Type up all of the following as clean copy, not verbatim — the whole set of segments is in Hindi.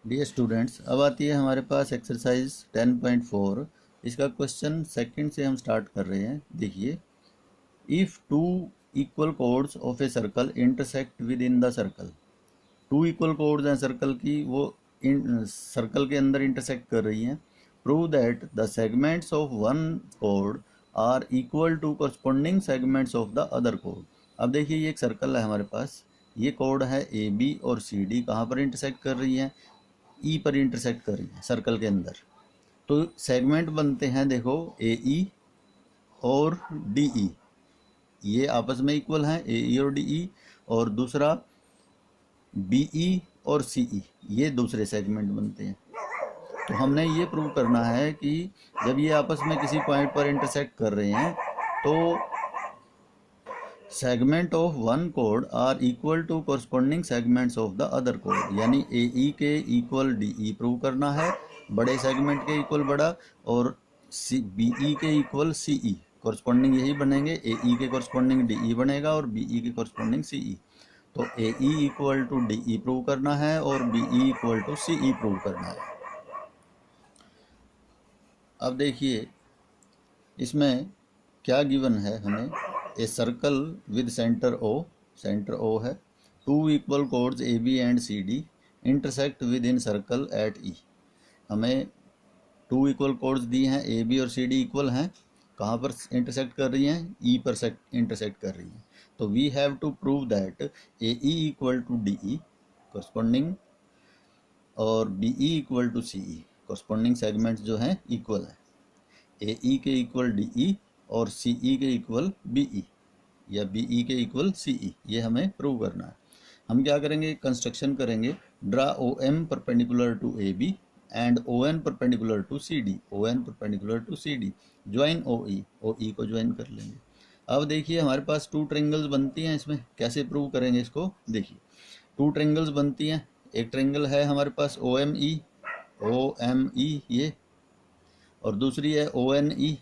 डियर स्टूडेंट्स, अब आती है हमारे पास एक्सरसाइज 10.4। इसका क्वेश्चन सेकंड से हम स्टार्ट कर रहे हैं। देखिए, if two equal chords of a circle intersect within the circle. Two equal chords हैं सर्कल की, वो इन सर्कल के अंदर इंटरसेक्ट कर रही हैं। Prove that the segments of one code are equal to corresponding segments of the other code. अब देखिए, ये एक सर्कल है हमारे पास, ये कोड है ए बी और सी डी। कहाँ पर इंटरसेक्ट कर रही हैं? ई पर इंटरसेक्ट कर रही है सर्कल के अंदर। तो सेगमेंट बनते हैं, देखो, ए ई और डी ई, ये आपस में इक्वल हैं, ए ई और डी ई। और दूसरा बी ई और सी ई, ये दूसरे सेगमेंट बनते हैं। तो हमने ये प्रूव करना है कि जब ये आपस में किसी पॉइंट पर इंटरसेक्ट कर रहे हैं तो segment of one code are equal to corresponding segments of the other code. यानी ए ई के इक्वल डी ई प्रूव करना है, बड़े सेगमेंट के इक्वल बड़ा, और सी बी ई के इक्वल सी ई। कोरस्पॉन्डिंग यही बनेंगे, ए ई के कोरस्पॉन्डिंग डी ई बनेगा और बी ई के कोरस्पॉन्डिंग सी ई। तो A E equal to D E prove करना है और B E equal to C E prove करना है। अब देखिए इसमें क्या गिवन है हमें। A circle with centre O, centre O है, two equal chords A B and C D intersect within circle at E. हमें टू इक्वल कोड्स दी हैं, ए बी और सी डी इक्वल हैं, कहाँ पर इंटरसेक्ट कर रही हैं? ई पर इंटरसेक्ट कर रही हैं। तो we have to prove that A E equal to D E corresponding और B E equal to C E, corresponding segments जो हैं इक्वल हैं। ए ई के इक्वल डी ई और सी ई के इक्वल बी ई, या बी ई के इक्वल सी ई, ये हमें प्रूव करना है। हम क्या करेंगे? कंस्ट्रक्शन करेंगे। Draw O M perpendicular to A B and O N perpendicular to C D, O N perpendicular to C D. Join O E को ज्वाइन कर लेंगे। अब देखिए हमारे पास टू ट्रेंगल्स बनती हैं, इसमें कैसे प्रूव करेंगे इसको? देखिए, टू ट्रेंगल्स बनती हैं। एक ट्रेंगल है हमारे पास ओ एम ई ये, और दूसरी है ओ एन ई।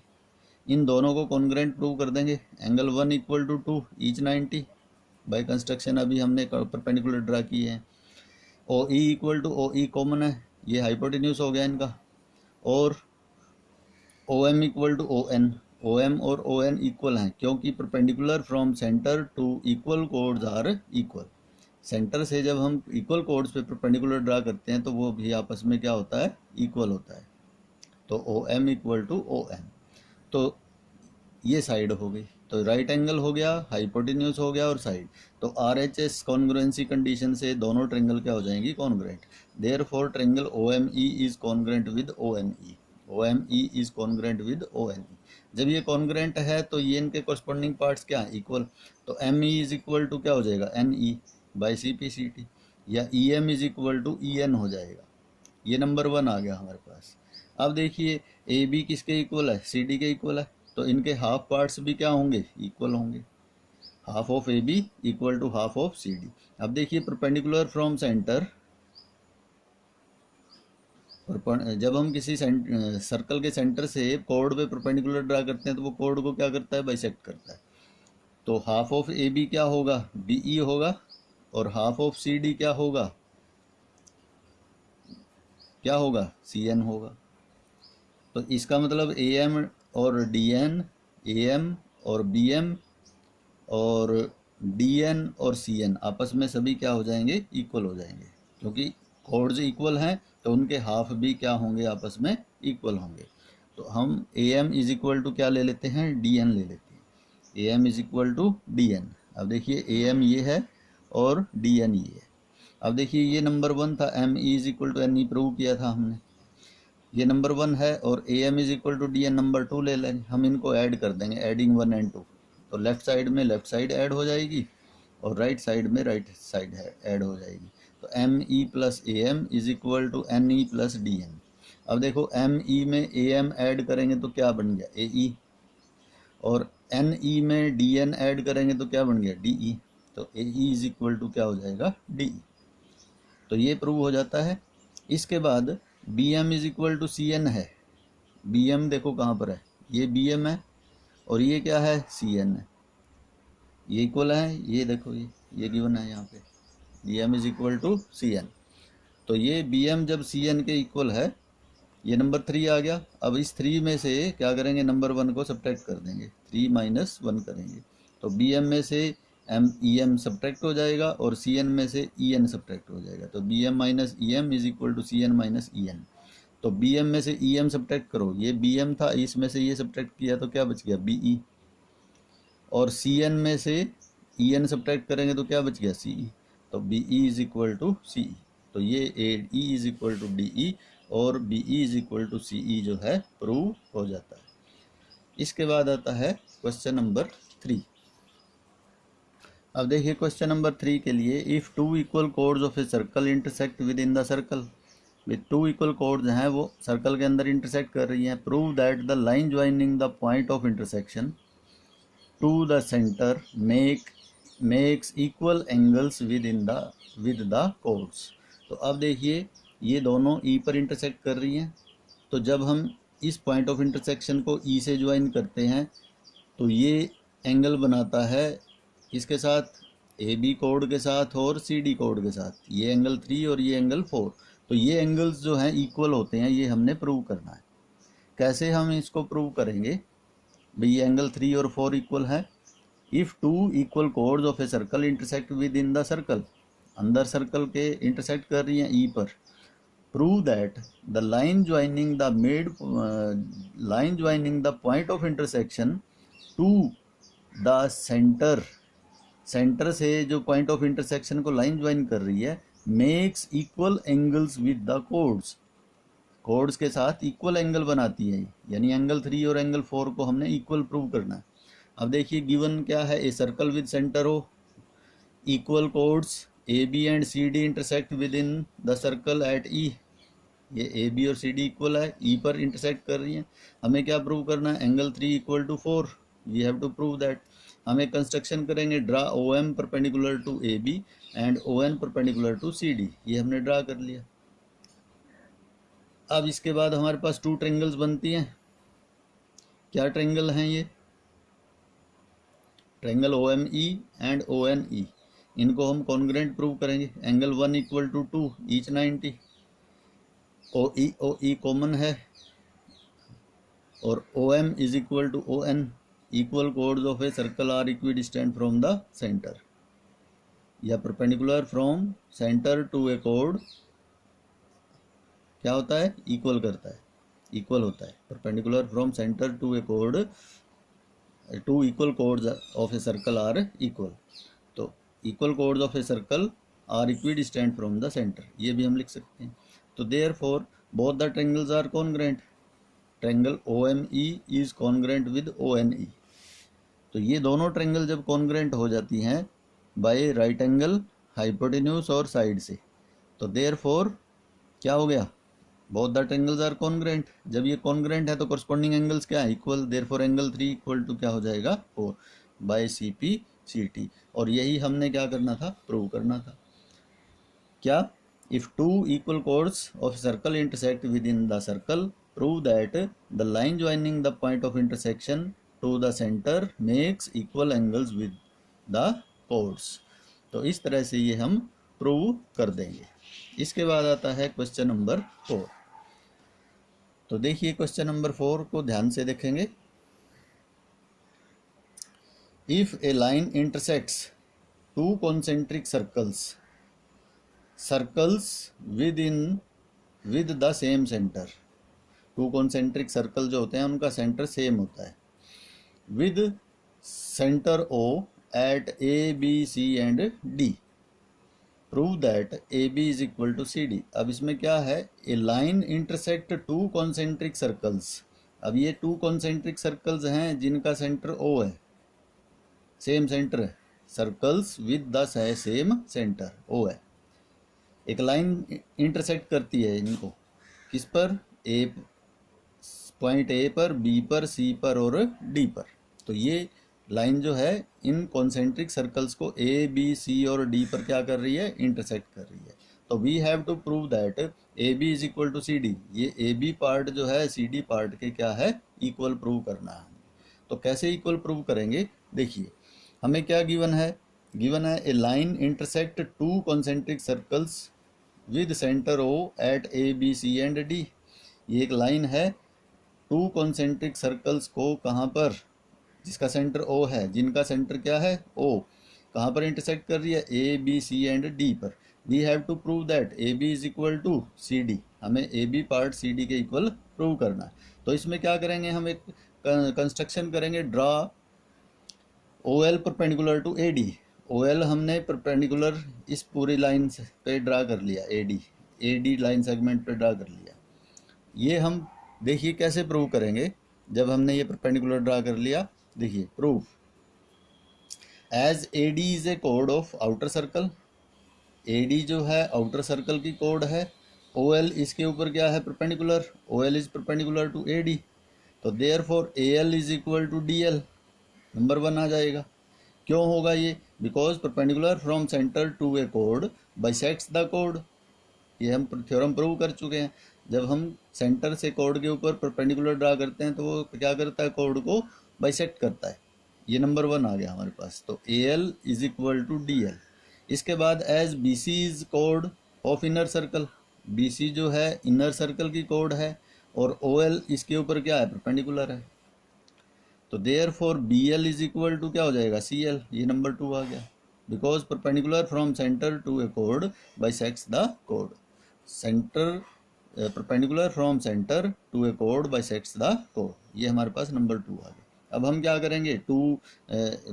इन दोनों को कॉन्ग्रेंट प्रूव कर देंगे। Angle 1 equal to 2 each 90 by construction अभी हमने परपेंडिकुलर ड्रा किए हैं। O E equal to O E common है, ये हाइपोटेन्यूज हो गया इनका। और O M equal to O N, O M और ओ एन इक्वल हैं क्योंकि perpendicular from centre to equal chords are equal. Centre से जब हम इक्वल कोड्स पे परपेंडिकुलर ड्रा करते हैं तो वो भी आपस में क्या होता है? इक्वल होता है। तो O M equal to O N. तो ये साइड हो गई, तो राइट एंगल हो गया, हाइपोटेन्यूज हो गया और साइड। तो R H S congruency condition से दोनों ट्रेंगल क्या हो जाएंगी? Congruent. Therefore triangle O M E is congruent with O N E, O M E is congruent with O N E. जब ये कॉन्ग्रुएंट है तो ये इनके कॉरस्पॉन्डिंग पार्ट्स क्या है? इक्वल। तो M E is equal to क्या हो जाएगा? N E by C P C T, या E M is equal to E N हो जाएगा। ये नंबर 1 आ गया हमारे पास। अब देखिए, ए बी किसके इक्वल है? सी डी के इक्वल है, तो इनके हाफ पार्ट्स भी क्या होंगे? इक्वल होंगे। Half of A B equal to half of C D. अब देखिए, परपेंडिकुलर फ्रॉम सेंटर, जब हम किसी सर्कल के सेंटर से कोड पे परपेंडिकुलर ड्रा करते हैं तो वो कोड को क्या करता है? बाइसेक्ट करता है। तो हाफ ऑफ ए बी क्या होगा? बी ई होगा, और हाफ ऑफ सी डी क्या होगा? क्या होगा? सी एन होगा। तो इसका मतलब ए एम और डी एन, ए एम और बी एम और डी एन और सी एन आपस में सभी क्या हो जाएंगे? इक्वल हो जाएंगे, क्योंकि कोड्स इक्वल हैं तो उनके हाफ भी क्या होंगे? आपस में इक्वल होंगे। तो हम A M is equal to क्या ले लेते हैं? डी एन ले लेते हैं। A M is equal to D N. अब देखिए, ए एम ये है और डी एन ये है। अब देखिए, ये नंबर 1 था, M E is equal to N E prove किया था हमने। ये नंबर 1 है और A M is equal to D N number 2 ले लेंगे। हम इनको ऐड कर देंगे, एडिंग 1 एंड 2। तो लेफ्ट साइड में लेफ्ट साइड ऐड हो जाएगी और राइट साइड में राइट साइड ऐड हो जाएगी। तो M E plus A M is equal to N E plus D N. अब देखो, एम ई में ए एम ऐड करेंगे तो क्या बन गया? ए ई। और एन ई में डी एन ऐड करेंगे तो क्या बन गया? D E. तो A E is equal to क्या हो जाएगा? D E. तो ये प्रूव हो जाता है। इसके बाद B M is equal to C N है। बी एम देखो कहाँ पर है, ये बी एम है और ये क्या है? सी एन है। ये इक्वल है, ये देखो, ये गिवन है यहाँ पे, B M is equal to C N. तो ये बी एम जब सी एन के इक्वल है, ये नंबर 3 आ गया। अब इस 3 में से क्या करेंगे, नंबर 1 को सब्ट्रैक्ट कर देंगे, 3 माइनस 1 करेंगे, तो बी एम में से एम ई एम सब्ट्रैक्ट हो जाएगा और सी एन में से ई एन सब्ट्रैक्ट हो जाएगा। तो B M minus E M is equal to C N minus E N. तो बी एम में से ई एम सब्ट्रैक्ट करो, ये बी एम था, इसमें से ये सब्ट्रैक्ट किया तो क्या बच गया, बी ई। और सी एन में से ई एन सब्ट्रैक्ट करेंगे तो क्या बच गया, सी ई। तो B E is equal to C E. तो ये A E is equal to D E और B E is equal to C E जो है प्रूव हो जाता है। इसके बाद आता है क्वेश्चन नंबर 3। अब देखिए क्वेश्चन नंबर 3 के लिए, if two equal chords of a circle intersect within the circle, with two equal chords हैं वो सर्कल के अंदर इंटरसेक्ट कर रही हैं, prove that the line joining the point of intersection to the centre makes equal angles with the chords. तो अब देखिए ये दोनों ई पर इंटरसेक्ट कर रही हैं, तो जब हम इस पॉइंट ऑफ इंटरसेक्शन को ई से ज्वाइन करते हैं तो ये एंगल बनाता है इसके साथ, ए बी कोड के साथ और सी डी कोड के साथ, ये एंगल 3 और ये एंगल 4। तो ये एंगल्स जो हैं इक्वल होते हैं, ये हमने प्रूव करना है। कैसे हम इसको प्रूव करेंगे, भाई ये एंगल 3 और 4 इक्वल है। If two equal chords of a circle intersect within the circle, अंदर सर्कल के इंटरसेक्ट कर रही हैं ई पर, prove that the line joining the point of intersection to the centre से जो पॉइंट ऑफ इंटरसेक्शन को लाइन ज्वाइन कर रही है, makes equal angles with the chords के साथ इक्वल एंगल बनाती है, यानी एंगल 3 और एंगल 4 को हमने इक्वल प्रूव करना है। अब देखिए गिवन क्या है, a circle with centre O, equal chords A B and C D intersect within the circle at E. ये ए बी और सी डी इक्वल है, ई पर इंटरसेक्ट कर रही हैं। हमें क्या प्रूव करना है, angle 3 equal to 4, we have to prove that. हमें कंस्ट्रक्शन करेंगे, draw O M perpendicular to A B and O N perpendicular to C D, ये हमने ड्रा कर लिया। अब इसके बाद हमारे पास 2 ट्रेंगल्स बनती हैं। क्या ट्रेंगल हैं ये, triangle O M E and O N E, इनको हम कॉन्ग्रेंट प्रूव करेंगे। Angle 1 equal to 2, each 90, O E common है और O M is equal to O N. Equal chords of a circle are equidistant from the centre, या perpendicular from centre to a कोड क्या होता है, इक्वल करता है, इक्वल होता है। Perpendicular from centre to a कोड, two equal chords of a circle are equal. तो equal chords of a circle are equidistant from the centre, ये भी हम लिख सकते हैं। तो therefore both the triangles are congruent, triangle O M E is congruent with O N E. तो ये दोनों ट्रेंगल जब कॉन्ग्रेंट हो जाती हैं बाय राइट एंगल, हाइपोटेन्यूज और साइड से, तो देयरफॉर क्या हो गया, both the triangles are congruent. जब ये कॉन्ग्रेंट है तो करस्पॉन्डिंग एंगल्स क्या है, equal. Therefore angle 3 equal to क्या हो जाएगा, 4 by C P C T. और यही हमने क्या करना था, प्रूव करना था। क्या, if two equal chords of circle intersect within the circle, prove that the line joining the point of intersection to the centre makes equal angles with the chords. तो इस तरह से ये हम प्रूव कर देंगे। इसके बाद आता है क्वेश्चन नंबर 4। तो देखिए क्वेश्चन नंबर 4 को ध्यान से देखेंगे। If a line intersects two concentric circles with the same centre, 2 concentric circle जो होते हैं उनका सेंटर सेम होता है, with centre O at A B C and D, prove that A B is equal to C D. अब इसमें क्या है, a line intersect 2 concentric circles. अब ये 2 कॉन्सेंट्रिक सर्कल्स हैं जिनका सेंटर ओ है, सेम सेंटर है, circles with the same centre O है। एक लाइन इंटरसेक्ट करती है इनको, किस पर, ए पॉइंट ए पर, बी पर, सी पर और डी पर। तो ये लाइन जो है इन कॉन्सेंट्रिक सर्कल्स को ए बी सी और डी पर क्या कर रही है, इंटरसेक्ट कर रही है। तो we have to prove that A B is equal to C D, ये ए बी पार्ट जो है सी डी पार्ट के क्या है, इक्वल प्रूव करना है। तो कैसे इक्वल प्रूव करेंगे, देखिए हमें क्या गिवन है, गिवन है a line intersect 2 concentric circles with centre O at A B C and D. ये एक लाइन है टू कॉन्सेंट्रिक सर्कल्स को कहाँ पर, जिसका सेंटर ओ है, जिनका सेंटर क्या है ओ, कहाँ पर इंटरसेक्ट कर रही है, A B C and D पर। We have to prove that A B is equal to C D, हमें A B part C D के इक्वल प्रूव करना है। तो इसमें क्या करेंगे, हम एक कंस्ट्रक्शन करेंगे, draw O L perpendicular to A D. O L हमने परपेंडिकुलर इस पूरी लाइन पे ड्रा कर लिया, ए डी लाइन सेगमेंट पे ड्रा कर लिया। ये हम देखिए कैसे प्रूव करेंगे, जब हमने ये परपेंडिकुलर ड्रा कर लिया, देखिए proof, as A D is a कोड of outer circle, A D जो है आउटर सर्कल की कोड है, ओ एल इसके ऊपर क्या है perpendicular, O L is perpendicular to A D, तो there for a L is equal to D L, number 1 आ जाएगा। क्यों होगा ये, because perpendicular from centre to a code bisects the code, ये हम थ्योरम प्रूव कर चुके हैं। जब हम सेंटर से कोड के ऊपर परपेंडिकुलर ड्रा करते हैं तो वो क्या करता है, कोड को बाइसेक्ट करता है। ये नंबर 1 आ गया हमारे पास, तो A L is equal to D L. इसके बाद एज बी सी इज कोड of inner circle, B C जो है इनर सर्कल की कोड है, और ओ एल इसके ऊपर क्या है परपेंडिकुलर है, तो therefore B L is equal to क्या हो जाएगा सी एल, ये नंबर 2 आ गया। Because perpendicular from centre to a code bisects the code, centre perpendicular from centre to a code bisects the code, ये हमारे पास नंबर 2 आ गया। अब हम क्या करेंगे, 2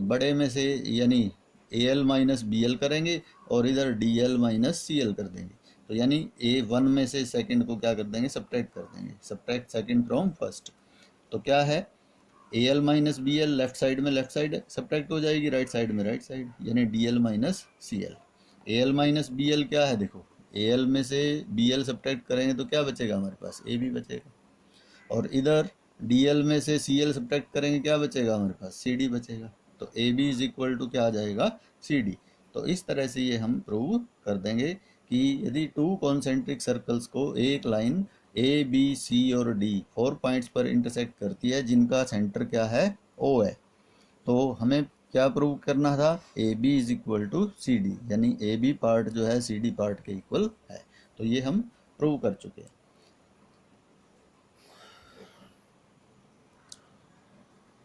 बड़े में से यानी A L minus B L करेंगे और इधर D L minus C L कर देंगे, तो यानी ए 1 में से सेकंड को क्या कर देंगे, सब्ट्रैक्ट कर देंगे, सब्ट्रैक्ट सेकंड फ्रॉम फर्स्ट। तो क्या है, A L minus B L left side में लेफ्ट साइड सब्ट्रैक्ट हो जाएगी, राइट साइड में राइट साइड, यानी D L minus C L. A L minus B L क्या है, देखो ए एल में से बी एल सब्ट्रैक्ट करेंगे तो क्या बचेगा हमारे पास, ए बी बचेगा, और इधर डी एल में से सी एल सब्ट्रैक्ट करेंगे क्या बचेगा हमारे पास, सी डी बचेगा, तो A B is equal to क्या आ जाएगा, सी डी। तो इस तरह से ये हम प्रूव कर देंगे कि यदि 2 कॉन्सेंट्रिक सर्कल्स को एक लाइन ए बी सी और डी 4 पॉइंट्स पर इंटरसेक्ट करती है, जिनका सेंटर क्या है ओ है, तो हमें क्या प्रूव करना था, A B is equal to C D, यानी ए बी पार्ट जो है सी डी पार्ट के इक्वल है। तो ये हम प्रूव कर चुके हैं।